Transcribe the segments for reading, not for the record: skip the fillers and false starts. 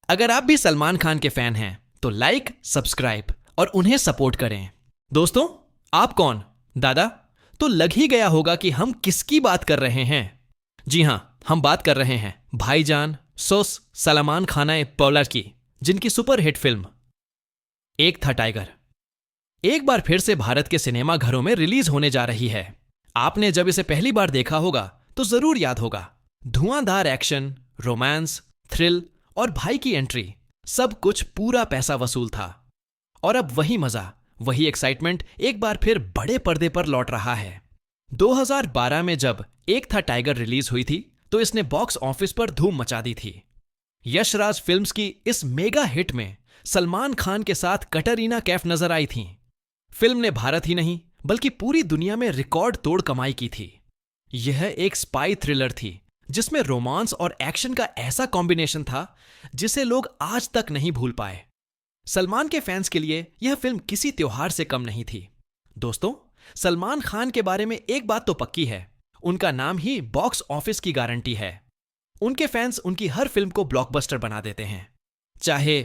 अगर आप भी सलमान खान के फैन हैं तो लाइक, सब्सक्राइब और उन्हें सपोर्ट करें। दोस्तों, आप कौन? दादा? तो लग ही गया होगा कि हम किसकी बात कर रहे हैं। जी हां, हम बात कर रहे हैं भाईजान सोस सलमान खाना पॉलर की, जिनकी सुपरहिट फिल्म एक था टाइगर एक बार फिर से भारत के सिनेमा घरों में रिलीज होने जा रही है। आपने जब इसे पहली बार देखा होगा तो जरूर याद होगा। धुआंधार एक्शन, रोमांस, थ्रिल और भाई की एंट्री, सब कुछ पूरा पैसा वसूल था। और अब वही मजा, वही एक्साइटमेंट एक बार फिर बड़े पर्दे पर लौट रहा है। 2012 में जब एक था टाइगर रिलीज हुई थी तो इसने बॉक्स ऑफिस पर धूम मचा दी थी। यशराज फिल्म्स की इस मेगा हिट में सलमान खान के साथ कटरीना कैफ नजर आई थीं। फिल्म ने भारत ही नहीं बल्कि पूरी दुनिया में रिकॉर्ड तोड़ कमाई की थी। यह एक स्पाई थ्रिलर थी जिसमें रोमांस और एक्शन का ऐसा कॉम्बिनेशन था जिसे लोग आज तक नहीं भूल पाए। सलमान के फैंस के लिए यह फिल्म किसी त्योहार से कम नहीं थी। दोस्तों, सलमान खान के बारे में एक बात तो पक्की है, उनका नाम ही बॉक्स ऑफिस की गारंटी है। उनके फैंस उनकी हर फिल्म को ब्लॉकबस्टर बना देते हैं, चाहे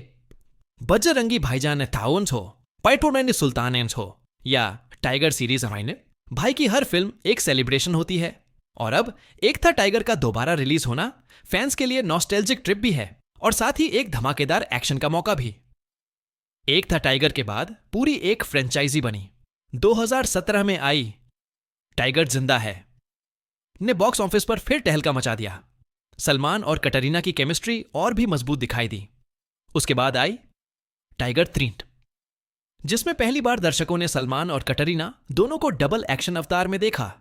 बजरंगी भाईजान थाउन्स हो, पैठोनैनी सुल्तानेंस हो या टाइगर सीरीज हमारे भाई की हर फिल्म एक सेलिब्रेशन होती है। और अब एक था टाइगर का दोबारा रिलीज होना फैंस के लिए नॉस्टैल्जिक ट्रिप भी है और साथ ही एक धमाकेदार एक्शन का मौका भी। एक था टाइगर के बाद पूरी एक फ्रेंचाइजी बनी। 2017 में आई टाइगर जिंदा है ने बॉक्स ऑफिस पर फिर टहलका मचा दिया। सलमान और कटरीना की केमिस्ट्री और भी मजबूत दिखाई दी। उसके बाद आई टाइगर 3, जिसमें पहली बार दर्शकों ने सलमान और कटरीना दोनों को डबल एक्शन अवतार में देखा।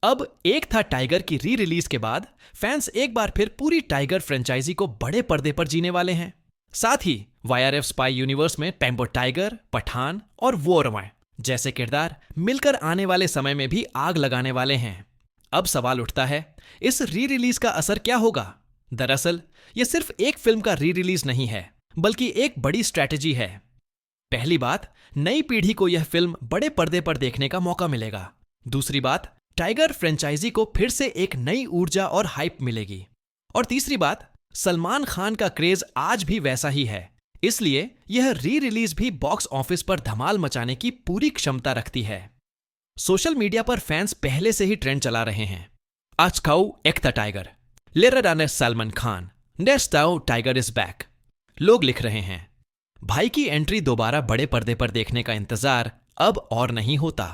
अब एक था टाइगर की री रिलीज के बाद फैंस एक बार फिर पूरी टाइगर फ्रेंचाइजी को बड़े पर्दे पर जीने वाले हैं। साथ ही वाईआरएफ स्पाई यूनिवर्स में टेम्पो टाइगर, पठान और वॉर जैसे किरदार मिलकर आने वाले समय में भी आग लगाने वाले हैं। अब सवाल उठता है, इस री रिलीज का असर क्या होगा? दरअसल यह सिर्फ एक फिल्म का री रिलीज नहीं है बल्कि एक बड़ी स्ट्रैटेजी है। पहली बात, नई पीढ़ी को यह फिल्म बड़े पर्दे पर देखने का मौका मिलेगा। दूसरी बात, टाइगर फ्रेंचाइजी को फिर से एक नई ऊर्जा और हाइप मिलेगी। और तीसरी बात, सलमान खान का क्रेज आज भी वैसा ही है, इसलिए यह री रिलीज भी बॉक्स ऑफिस पर धमाल मचाने की पूरी क्षमता रखती है। सोशल मीडिया पर फैंस पहले से ही ट्रेंड चला रहे हैं। आज खाओ एक था टाइगर, लेराने सलमान खान, नेक्स्ट आओ टाइगर इज बैक। लोग लिख रहे हैं, भाई की एंट्री दोबारा बड़े पर्दे पर देखने का इंतजार अब और नहीं होता।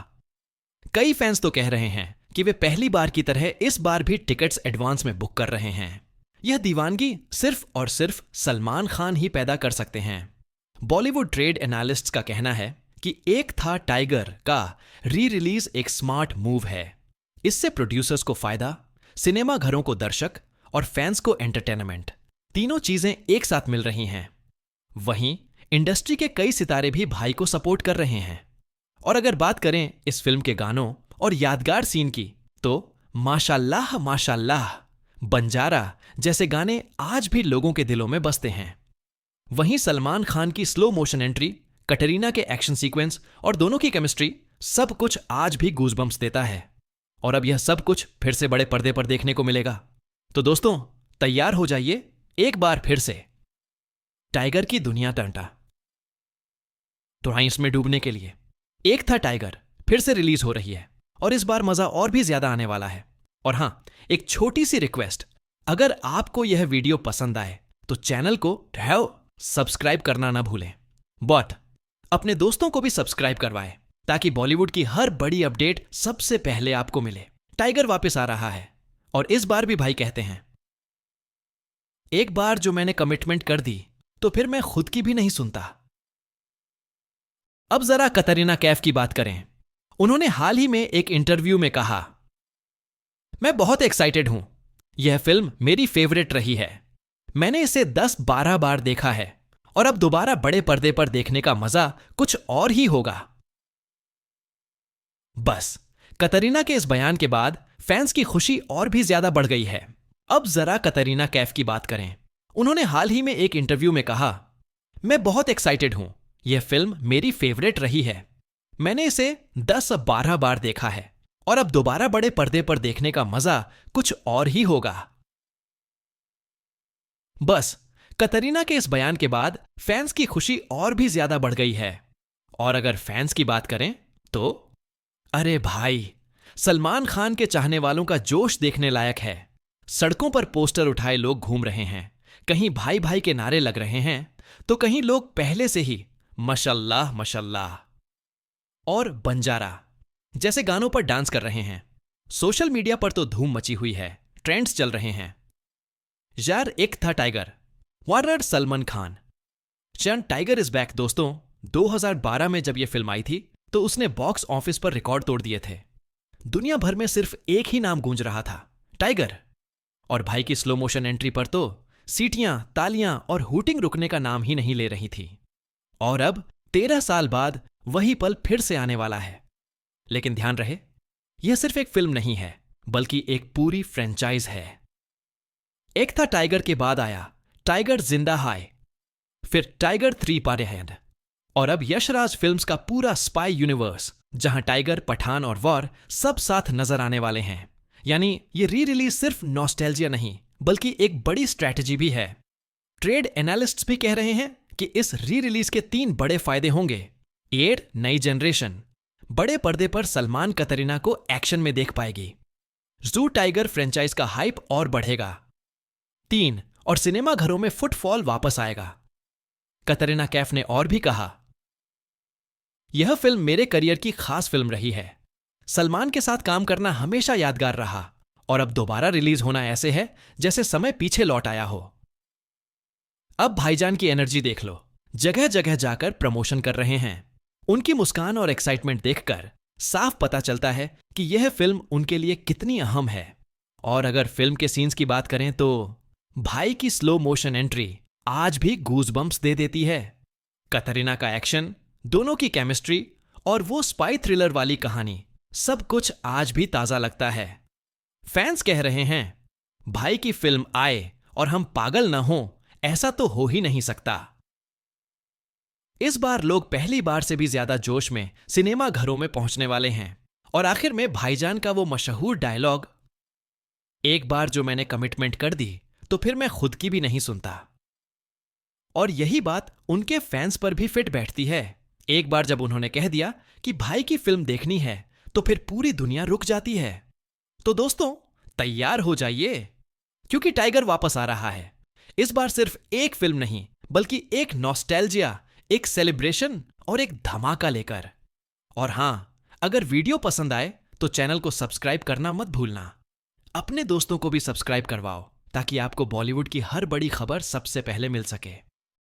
कई फैंस तो कह रहे हैं कि वे पहली बार की तरह इस बार भी टिकट्स एडवांस में बुक कर रहे हैं। यह दीवानगी सिर्फ और सिर्फ सलमान खान ही पैदा कर सकते हैं। बॉलीवुड ट्रेड एनालिस्ट्स का कहना है कि एक था टाइगर का री रिलीज एक स्मार्ट मूव है। इससे प्रोड्यूसर्स को फायदा, सिनेमा घरों को दर्शक और फैंस को एंटरटेनमेंट, तीनों चीजें एक साथ मिल रही हैं। वहीं इंडस्ट्री के कई सितारे भी भाई को सपोर्ट कर रहे हैं। और अगर बात करें इस फिल्म के गानों और यादगार सीन की, तो माशाल्लाह माशाल्लाह, बंजारा जैसे गाने आज भी लोगों के दिलों में बसते हैं। वहीं सलमान खान की स्लो मोशन एंट्री, कटरीना के एक्शन सीक्वेंस और दोनों की केमिस्ट्री, सब कुछ आज भी गूज़बम्प्स देता है। और अब यह सब कुछ फिर से बड़े पर्दे पर देखने को मिलेगा। तो दोस्तों, तैयार हो जाइए एक बार फिर से टाइगर की दुनिया टांटा तो इसमें डूबने के लिए। एक था टाइगर फिर से रिलीज हो रही है और इस बार मजा और भी ज्यादा आने वाला है। और हां, एक छोटी सी रिक्वेस्ट, अगर आपको यह वीडियो पसंद आए तो चैनल को सब्सक्राइब करना ना भूलें। बट अपने दोस्तों को भी सब्सक्राइब करवाएं ताकि बॉलीवुड की हर बड़ी अपडेट सबसे पहले आपको मिले। टाइगर वापस आ रहा है और इस बार भी भाई कहते हैं, एक बार जो मैंने कमिटमेंट कर दी तो फिर मैं खुद की भी नहीं सुनता। अब जरा कटरीना कैफ की बात करें। उन्होंने हाल ही में एक इंटरव्यू में कहा, मैं बहुत एक्साइटेड हूं, यह फिल्म मेरी फेवरेट रही है। मैंने इसे 10-12 बार देखा है और अब दोबारा बड़े पर्दे पर देखने का मजा कुछ और ही होगा। बस कटरीना के इस बयान के बाद फैंस की खुशी और भी ज्यादा बढ़ गई है। अब जरा कटरीना कैफ की बात करें। उन्होंने हाल ही में एक इंटरव्यू में कहा, मैं बहुत एक्साइटेड हूं, यह फिल्म मेरी फेवरेट रही है। मैंने इसे 10-12 बार देखा है और अब दोबारा बड़े पर्दे पर देखने का मजा कुछ और ही होगा। बस कतरीना के इस बयान के बाद फैंस की खुशी और भी ज्यादा बढ़ गई है। और अगर फैंस की बात करें तो अरे भाई, सलमान खान के चाहने वालों का जोश देखने लायक है। सड़कों पर पोस्टर उठाए लोग घूम रहे हैं, कहीं भाई भाई के नारे लग रहे हैं तो कहीं लोग पहले से ही माशाल्लाह माशाल्लाह और बंजारा जैसे गानों पर डांस कर रहे हैं। सोशल मीडिया पर तो धूम मची हुई है, ट्रेंड्स चल रहे हैं। यार एक था टाइगर, वारर सलमान खान। चैन टाइगर इज बैक दोस्तों। 2012 में जब यह फिल्म आई थी तो उसने बॉक्स ऑफिस पर रिकॉर्ड तोड़ दिए थे। दुनिया भर में सिर्फ एक ही नाम गूंज रहा था, टाइगर। और भाई की स्लो मोशन एंट्री पर तो सीटियां, तालियां और हूटिंग रुकने का नाम ही नहीं ले रही थी। और अब 13 साल बाद वही पल फिर से आने वाला है। लेकिन ध्यान रहे, यह सिर्फ एक फिल्म नहीं है बल्कि एक पूरी फ्रेंचाइज है। एक था टाइगर के बाद आया टाइगर जिंदा है, फिर टाइगर 3 पारेहैंड और अब यशराज फिल्म्स का पूरा स्पाई यूनिवर्स, जहां टाइगर, पठान और वॉर सब साथ नजर आने वाले हैं। यानी ये री रिलीज सिर्फ नॉस्टैल्जिया नहीं बल्कि एक बड़ी स्ट्रैटेजी भी है। ट्रेड एनालिस्ट्स भी कह रहे हैं कि इस री रिलीज के 3 बड़े फायदे होंगे। एड नई जनरेशन, बड़े पर्दे पर सलमान कतरीना को एक्शन में देख पाएगी। ज़ू टाइगर फ्रेंचाइज का हाइप और बढ़ेगा। 3 और सिनेमा घरों में फुटफॉल वापस आएगा। कतरीना कैफ ने और भी कहा, यह फिल्म मेरे करियर की खास फिल्म रही है। सलमान के साथ काम करना हमेशा यादगार रहा और अब दोबारा रिलीज होना ऐसे है जैसे समय पीछे लौट आया हो। अब भाईजान की एनर्जी देख लो, जगह जगह जाकर प्रमोशन कर रहे हैं। उनकी मुस्कान और एक्साइटमेंट देखकर साफ पता चलता है कि यह फिल्म उनके लिए कितनी अहम है। और अगर फिल्म के सीन्स की बात करें तो भाई की स्लो मोशन एंट्री आज भी गूज़बम्प्स दे देती है। कतरीना का एक्शन, दोनों की केमिस्ट्री और वो स्पाई थ्रिलर वाली कहानी, सब कुछ आज भी ताजा लगता है। फैंस कह रहे हैं, भाई की फिल्म आए और हम पागल न हों, ऐसा तो हो ही नहीं सकता। इस बार लोग पहली बार से भी ज्यादा जोश में सिनेमा घरों में पहुंचने वाले हैं। और आखिर में भाईजान का वो मशहूर डायलॉग, एक बार जो मैंने कमिटमेंट कर दी तो फिर मैं खुद की भी नहीं सुनता। और यही बात उनके फैंस पर भी फिट बैठती है। एक बार जब उन्होंने कह दिया कि भाई की फिल्म देखनी है तो फिर पूरी दुनिया रुक जाती है। तो दोस्तों तैयार हो जाइए, क्योंकि टाइगर वापस आ रहा है। इस बार सिर्फ एक फिल्म नहीं बल्कि एक नॉस्टैल्जिया, एक सेलिब्रेशन और एक धमाका लेकर। और हां, अगर वीडियो पसंद आए तो चैनल को सब्सक्राइब करना मत भूलना। अपने दोस्तों को भी सब्सक्राइब करवाओ ताकि आपको बॉलीवुड की हर बड़ी खबर सबसे पहले मिल सके।